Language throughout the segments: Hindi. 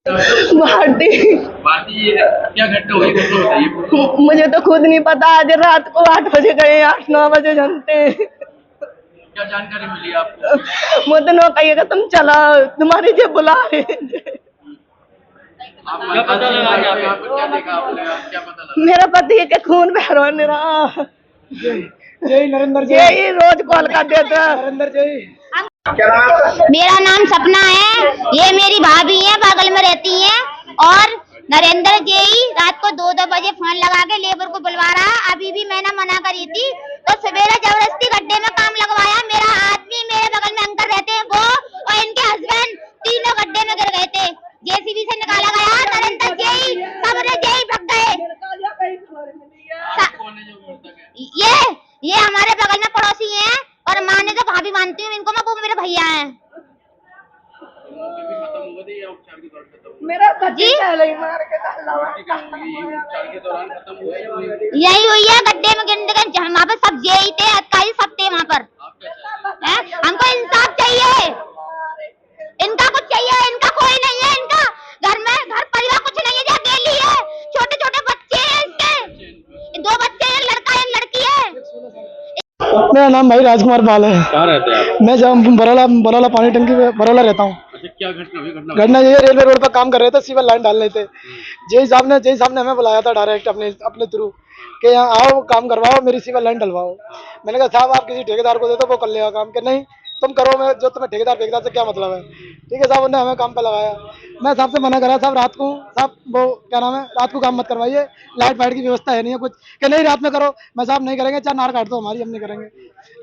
भारती। भारती, क्या घटना हुई वो तो बताइए। मुझे तो खुद नहीं पता। आज रात को 8 बजे गए, 8-9 बजे जानते। क्या जानकारी मिली आपको? वो तो कहिए कि तुम चला, तुम्हारे जे बुला रहे। क्या पता लगा क्या देखा आपने, क्या पता लगा? मेरा पति के खून बह रहा है मेरा। जय नरेंद्र जय। यही रोज कॉल कर देता है। नरेंद्र जय। मेरा नाम सपना है, ये मेरी भाभी है, बगल में रहती हैं। और नरेंद्र जी रात को 2-2 बजे फोन लगा के लेबर को बुलवा रहा है। अभी भी मैंने मना करी थी तो सवेरे जबरदस्ती गड्ढे में काम लगवाया। मेरा आदमी, मेरे बगल में अंकल रहते हैं वो और इनके हस्बैंड, तीनों गड्ढे में गिर गए थे। जेसीबी से निकाला गया। नरेंद्र जी सबने जय भग गए। कौन है जो मृतक है? ये हमारे बगल में पड़ोसी हैं और माने तो भाभी मानती हूँ इनको, मैं वो मेरे भैया हैं। खत्म हो गई या उपचार के दौरान खत्म हुआ? मेरा पति पहले ही मार के डाला हुआ है। क्या हुई? उपचार के दौरान खत्म हुआ या नहीं? यही हुई है, गड्ढे में गिरने के वहाँ पर सब यही थे, अधिकारी सब थे वहाँ पर। आप क्या चाहते हैं? हमको इंसाफ चाहिए, इनका कुछ चाहिए। इनका कोई नहीं है, इनका घर परिवार कुछ नहीं है, जो अकेली है। छोटे छोटे बच्चे हैं इसके, 2 बच्चे, एक लड़का एक लड़की है। मेरा नाम भाई राजकुमार पाल है। कहाँ रहते हैं आप? मैं जब बरौला पानी टंकी में बरौला रहता हूँ। अच्छा, क्या घटना हुई? घटना ये रेलवे रोड पर काम कर रहे थे, सीवर लाइन डाल रहे थे। जय साहब ने हमें बुलाया था डायरेक्ट अपने थ्रू कि यहाँ आओ, काम करवाओ, मेरी सीवर लाइन डलवाओ। मैंने कहा साहब आप किसी ठेकेदार को दे दो, वो कर लेगा काम। कि नहीं तुम करो, मैं जो तुम्हें ठेकेदार से क्या मतलब है। ठीक है साहब, उन्होंने हमें काम पे लगाया। मैं साहब से मना करा, साहब रात को, साहब वो क्या नाम है, रात को काम मत करवाइए, लाइट फाइट की व्यवस्था है नहीं है कुछ। कि नहीं रात में करो। मैं साहब नहीं करेंगे, चाहे नार काट दो हमारी, हम नहीं करेंगे।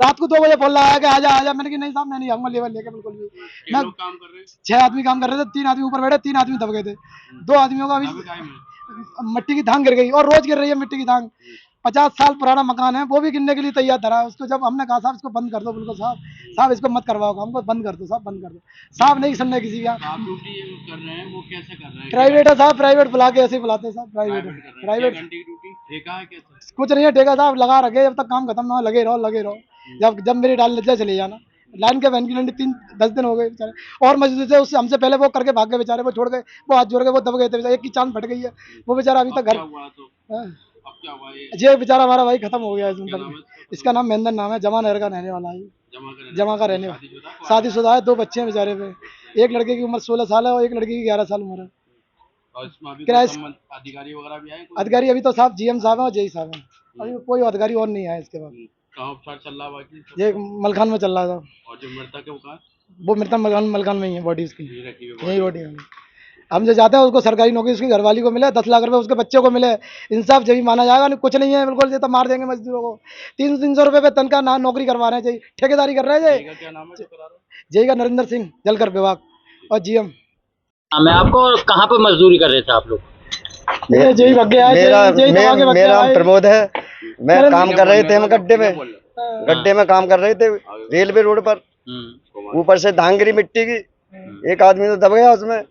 रात को 2 बजे फोन लगाया कि आजा। मैंने कहा नहीं साहब मैं नहीं आऊंगा लेबर लेके बिल्कुल भी। मैं लोग काम कर रहे हैं? 6 आदमी काम कर रहे थे, 3 आदमी ऊपर बैठे, 3 आदमी दब गए थे। 2 आदमियों का अभी मिट्टी की धांग गिर गई और रोज गिर रही है मिट्टी की धांग। 50 साल पुराना मकान है, वो भी गिरने के लिए तैयार धरा है। उसको जब हमने कहा साहब इसको बंद कर दो, बिल्कुल साहब इसको मत करवाओ, हमको बंद कर दो साहब, बंद कर दो। साहब नहीं सुनने किसी का। आप ड्यूटी कर रहे हैं, वो कैसे कर रहे हैं? प्राइवेट है साहब, प्राइवेट बुला के ऐसे ही बुलाते हैं साहब, प्राइवेट है। क्या प्राइवेट घंटे की ड्यूटी? ठेका है कैसे? कुछ नहीं है, ठेका साहब लगा रखे, जब तक काम खत्म ना हो लगे रहो। जब मेरी डाल लेते चले जाना। लाइन के वैन की डंडी 10 दिन हो गए बेचारे। और मजदूर थे उससे हमसे पहले, वो करके भाग गए बेचारे, वो छोड़ गए, वो हाथ जोड़ गए, वो दब गए थे बेचारे। एक की चांद फट गई है, वो बेचारा अभी तक घर। क्या हुआ तो? हाँ। अब क्या हुआ ये बेचारा हमारा भाई खत्म हो गया है क्या नाम है इसका? इसका नाम महेंद्र नाम है, जमा नहर का रहने वाला है। जमा का रहने वाला? वाला शादीशुदा है, 2 बच्चे हैं बेचारे पे। एक लड़के की उम्र 16 साल है और एक लड़की की 11 साल उम्र है। और इसमें अभी किराए कोई अधिकारी वगैरह भी आए? अधिकारी अभी तो साहब जीएम साहब है और जेई साहब है, अभी कोई अधिकारी और नहीं आया इसके बाद। कहाँ उपचार चल रहा है बाकी? ये मलखान में चल रहा था। और जो मृतक है वो कहाँ? वो मृतक मलखान में ही है, बॉडी उसकी यही रखी हुई यही बॉडी है। हम जो चाहते हैं उसको सरकारी नौकरी उसकी घरवाली को मिले, 10 लाख रुपए उसके बच्चे को मिले। इंसाफ जब भी माना जाएगा। नहीं कुछ नहीं है बिल्कुल, ये तो मार देंगे मजदूरों को। 300 रुपए पे तनख्वाह ना नौकरी करवा रहे हैं, चाहिए ठेकेदारी कर रहे हैं। क्या नाम है जो करा रहा है? जेई का नरेंद्र सिंह, जलकर विभाग और जीएम। मैं आपको कहाँ पे मजदूरी कर रहे थे आप लोग? जेई भाग गया है। मेरा प्रमोद है। मैं काम कर रहे थे, हम गड्ढे में काम कर रहे थे रेलवे रोड पर। ऊपर से धांगरी मिट्टी की, एक आदमी तो दब गया उसमें।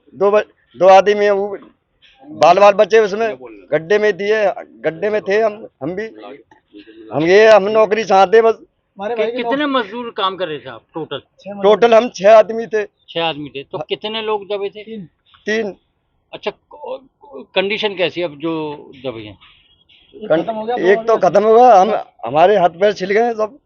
2 आदमी है, वो बाल बचे उसमें। गड्ढे में दिए, गड्ढे में थे हम भी। हम नौकरी चाहते बस। कितने मजदूर काम कर रहे थे आप टोटल हम 6 आदमी थे। 6 आदमी थे, तो कितने लोग दबे थे? 3। अच्छा, कंडीशन कैसी है अब जो दबे हैं? एक तो खत्म होगा, हमारे हाथ पैर छिल गए सब।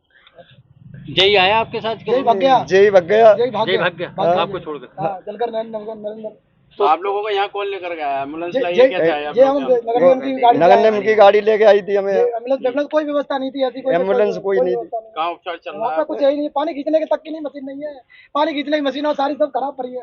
जय आया आपके साथ? जेई भाग गया। जय भाग गया। जय भाग गया आपको छोड़कर? जलकर नरेंद्र। तो आप लोगों को यहाँ कौन लेकर गया? एम्बुलेंस लाई ये है? कैसे आया? ये हम नगर निगम की गाड़ी लेके आई थी हमें। एम्बुलेंस कोई व्यवस्था नहीं थी, ऐसी कोई एम्बुलेंस कोई नहीं थी। कहाँ उपचार चल रहा वहाँ है? पे कुछ यही नहीं, पानी खींचने के तक की नहीं मशीन नहीं है। पानी खींचने की मशीन और सारी सब खराब पड़ी है।